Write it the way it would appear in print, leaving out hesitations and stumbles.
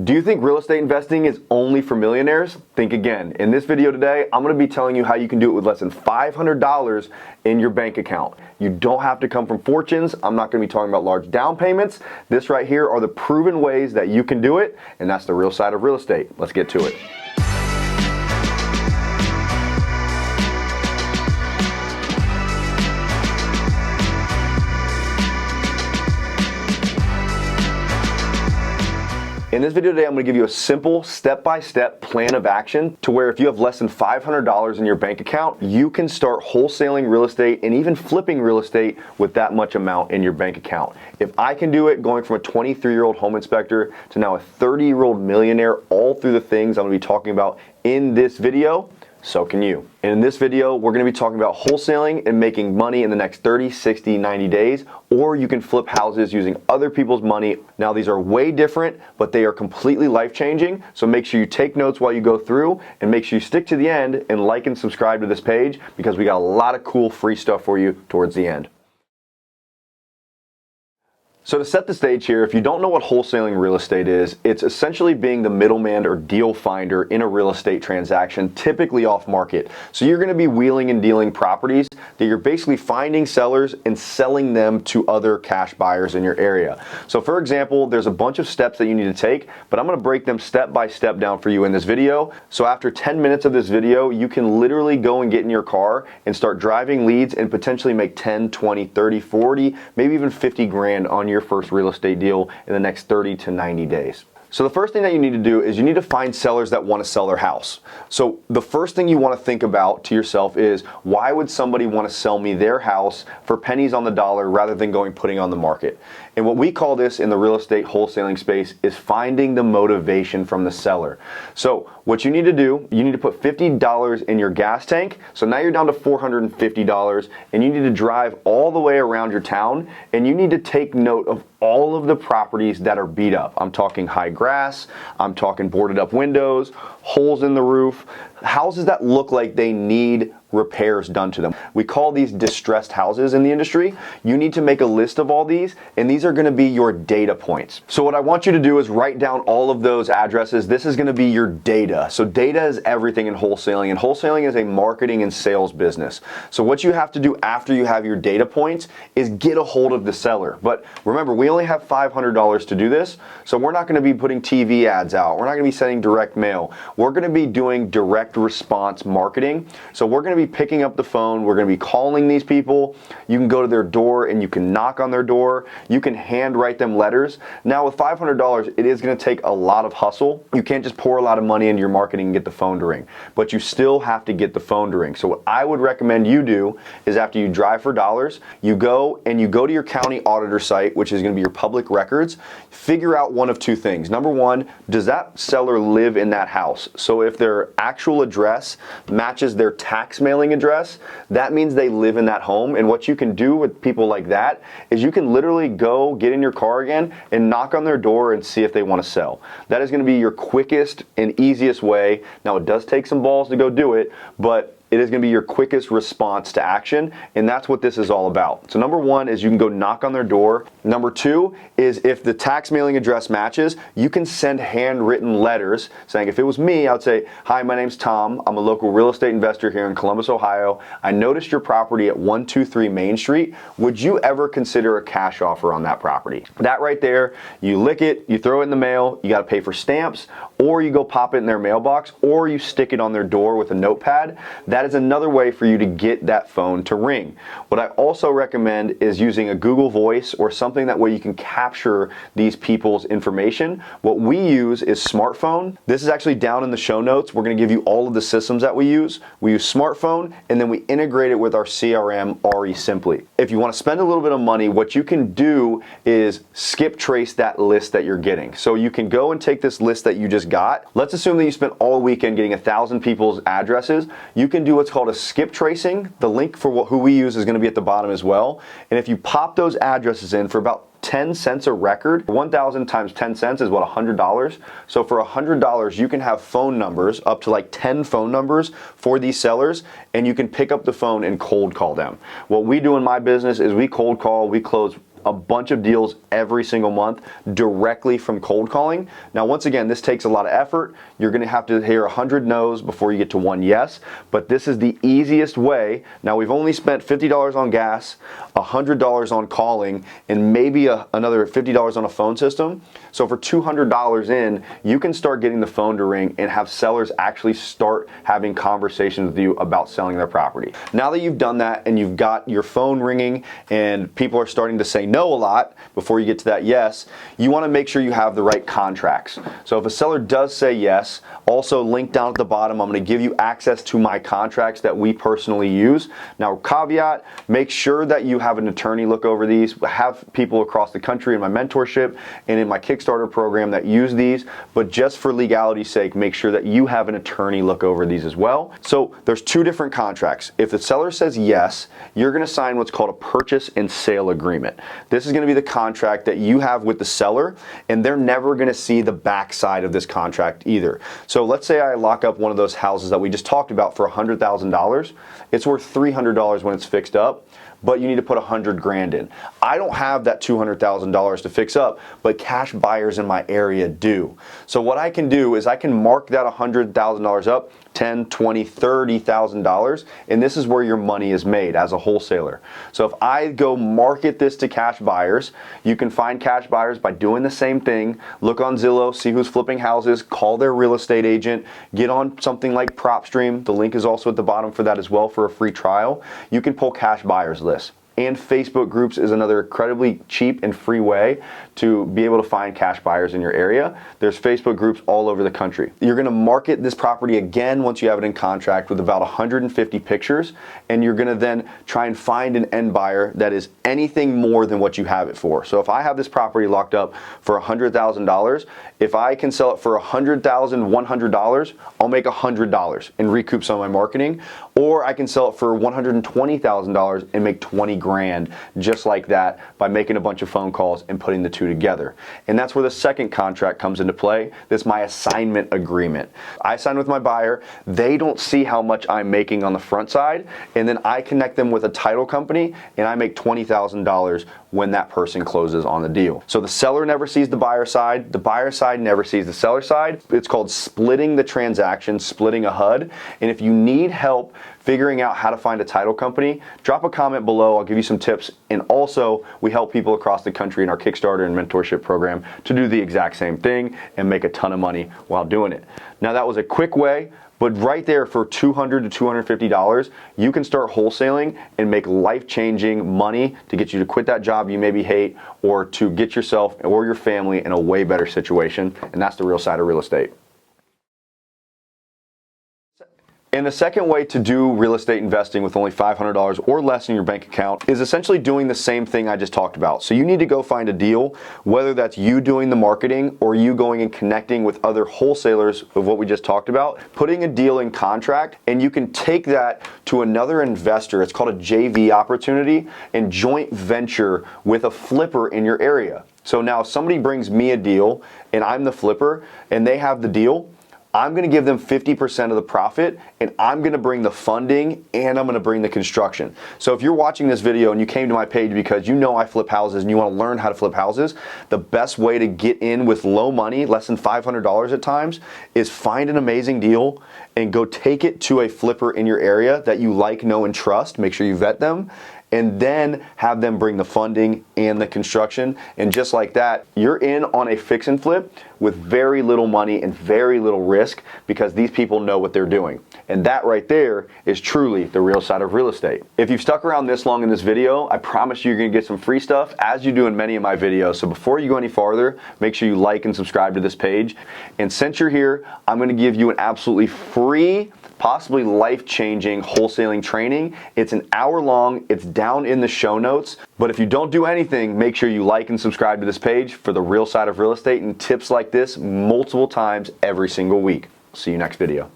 Do you think real estate investing is only for millionaires? Think again. In this video today, I'm going to be telling you how you can do it with less than $500 in your bank account. You don't have to come from fortunes. I'm not going to be talking about large down payments. This right here are the proven ways that you can do it, and that's the real side of real estate. Let's get to it. In this video today, I'm going to give you a simple step-by-step plan of action to where if you have less than $500 in your bank account, you can start wholesaling real estate and even flipping real estate with that much amount in your bank account. If I can do it going from a 23-year-old home inspector to now a 30-year-old millionaire, all through the things I'm going to be talking about in this video, so can you. And in this video, we're going to be talking about wholesaling and making money in the next 30, 60, 90 days, or you can flip houses using other people's money. Now, these are way different, but they are completely life-changing. So make sure you take notes while you go through and make sure you stick to the end and like and subscribe to this page because we got a lot of cool free stuff for you towards the end. So to set the stage here, if you don't know what wholesaling real estate is, it's essentially being the middleman or deal finder in a real estate transaction, typically off market. So you're going to be wheeling and dealing properties that you're basically finding sellers and selling them to other cash buyers in your area. So for example, there's a bunch of steps that you need to take, but I'm going to break them step by step down for you in this video. So after 10 minutes of this video, you can literally go and get in your car and start driving leads and potentially make 10, 20, 30, 40, maybe even 50 grand on your first real estate deal in the next 30 to 90 days. So the first thing that you need to do is you need to find sellers that want to sell their house. So the first thing you want to think about to yourself is, why would somebody want to sell me their house for pennies on the dollar rather than putting on the market? And what we call this in the real estate wholesaling space is finding the motivation from the seller. So what you need to do, you need to put $50 in your gas tank. So now you're down to $450 and you need to drive all the way around your town and you need to take note of all of the properties that are beat up. I'm talking high grass, I'm talking boarded up windows, holes in the roof, houses that look like they need repairs done to them. We call these distressed houses in the industry. You need to make a list of all these, and these are going to be your data points. So what I want you to do is write down all of those addresses. This is going to be your data. So data is everything in wholesaling, and wholesaling is a marketing and sales business. So what you have to do after you have your data points is get a hold of the seller. But remember, we only have $500 to do this, so we're not going to be putting TV ads out. We're not going to be sending direct mail. We're going to be doing direct response marketing. So we're going to be picking up the phone, we're going to be calling these people. You can go to their door and you can knock on their door. You can hand write them letters. Now with $500, it is going to take a lot of hustle. You can't just pour a lot of money into your marketing and get the phone to ring, but you still have to get the phone to ring. So what I would recommend you do is, after you drive for dollars, you go to your county auditor site, which is going to be your public records. Figure out one of two things. Number one, does that seller live in that house? So if their actual address matches their tax mailing address, that means they live in that home. And what you can do with people like that is you can literally go get in your car again and knock on their door and see if they want to sell. That is going to be your quickest and easiest way. Now, it does take some balls to go do it, but it is going to be your quickest response to action, and that's what this is all about. So number one is you can go knock on their door. Number two is, if the tax mailing address matches, you can send handwritten letters saying, if it was me, I would say, hi, my name's Tom. I'm a local real estate investor here in Columbus, Ohio. I noticed your property at 123 Main Street. Would you ever consider a cash offer on that property? That right there, you lick it, you throw it in the mail, you got to pay for stamps, or you go pop it in their mailbox, or you stick it on their door with a notepad. That is another way for you to get that phone to ring. What I also recommend is using a Google Voice or something that way you can capture these people's information. What we use is smartphone. This is actually down in the show notes. We're going to give you all of the systems that we use. We use smartphone, and then we integrate it with our CRM, RE Simply. If you want to spend a little bit of money, what you can do is skip trace that list that you're getting. So you can go and take this list that you just got. Let's assume that you spent all weekend getting 1,000 people's addresses. You can do what's called a skip tracing. The link for who we use is going to be at the bottom as well. And if you pop those addresses in for about 10 cents a record, 1,000 times 10 cents is what, $100? So for $100, you can have phone numbers, up to like 10 phone numbers for these sellers, and you can pick up the phone and cold call them. What we do in my business is we cold call, we close a bunch of deals every single month directly from cold calling. Now, once again, this takes a lot of effort. You're gonna have to hear 100 no's before you get to one yes, but this is the easiest way. Now, we've only spent $50 on gas, $100 on calling, and maybe another $50 on a phone system. So for $200 in, you can start getting the phone to ring and have sellers actually start having conversations with you about selling their property. Now that you've done that and you've got your phone ringing and people are starting to say no a lot before you get to that yes, you want to make sure you have the right contracts. So if a seller does say yes, also link down at the bottom, I'm going to give you access to my contracts that we personally use. Now, caveat, make sure that you have an attorney look over these. I have people across the country in my mentorship and in my Kickstarter program that use these, but just for legality's sake, make sure that you have an attorney look over these as well. So there's two different contracts. If the seller says yes, you're going to sign what's called a purchase and sale agreement. This is going to be the contract that you have with the seller, and they're never going to see the backside of this contract either. So let's say I lock up one of those houses that we just talked about for $100,000. It's worth $300 when it's fixed up, but you need to put 100 grand in. I don't have that $200,000 to fix up, but cash buyers in my area do. So what I can do is I can mark that $100,000 up, $10,000, $20,000, $30,000, and this is where your money is made as a wholesaler. So if I go market this to cash buyers, you can find cash buyers by doing the same thing. Look on Zillow, see who's flipping houses, call their real estate agent, get on something like PropStream. The link is also at the bottom for that as well for a free trial. You can pull cash buyers list. And Facebook groups is another incredibly cheap and free way to be able to find cash buyers in your area. There's Facebook groups all over the country. You're gonna market this property again once you have it in contract with about 150 pictures, and you're gonna then try and find an end buyer that is anything more than what you have it for. So if I have this property locked up for $100,000, if I can sell it for $100,100, I'll make $100 and recoup some of my marketing, or I can sell it for $120,000 and make 20 grand just like that by making a bunch of phone calls and putting the two together. And that's where the second contract comes into play. That's my assignment agreement. I sign with my buyer. They don't see how much I'm making on the front side, and then I connect them with a title company and I make $20,000 when that person closes on the deal. So the seller never sees the buyer side never sees the seller side. It's called splitting the transaction, splitting a HUD. And if you need help figuring out how to find a title company, drop a comment below. I'll give you some tips. And also, we help people across the country in our Kickstarter and mentorship program to do the exact same thing and make a ton of money while doing it. Now, that was a quick way, but right there for $200 to $250, you can start wholesaling and make life-changing money to get you to quit that job you maybe hate, or to get yourself or your family in a way better situation. And that's the real side of real estate. And the second way to do real estate investing with only $500 or less in your bank account is essentially doing the same thing I just talked about. So you need to go find a deal, whether that's you doing the marketing or you going and connecting with other wholesalers of what we just talked about, putting a deal in contract, and you can take that to another investor. It's called a JV opportunity, and joint venture with a flipper in your area. So now if somebody brings me a deal and I'm the flipper and they have the deal, I'm gonna give them 50% of the profit, and I'm gonna bring the funding and I'm gonna bring the construction. So if you're watching this video and you came to my page because you know I flip houses and you wanna learn how to flip houses, the best way to get in with low money, less than $500 at times, is find an amazing deal and go take it to a flipper in your area that you like, know, and trust. Make sure you vet them, and then have them bring the funding and the construction. And just like that, you're in on a fix and flip with very little money and very little risk, because these people know what they're doing. And that right there is truly the real side of real estate. If you've stuck around this long in this video, I promise you're gonna get some free stuff, as you do in many of my videos. So before you go any farther, make sure you like and subscribe to this page. And since you're here, I'm gonna give you an absolutely free, possibly life-changing wholesaling training. It's an hour long, it's down in the show notes. But if you don't do anything, make sure you like and subscribe to this page for the real side of real estate and tips like this multiple times every single week. See you next video.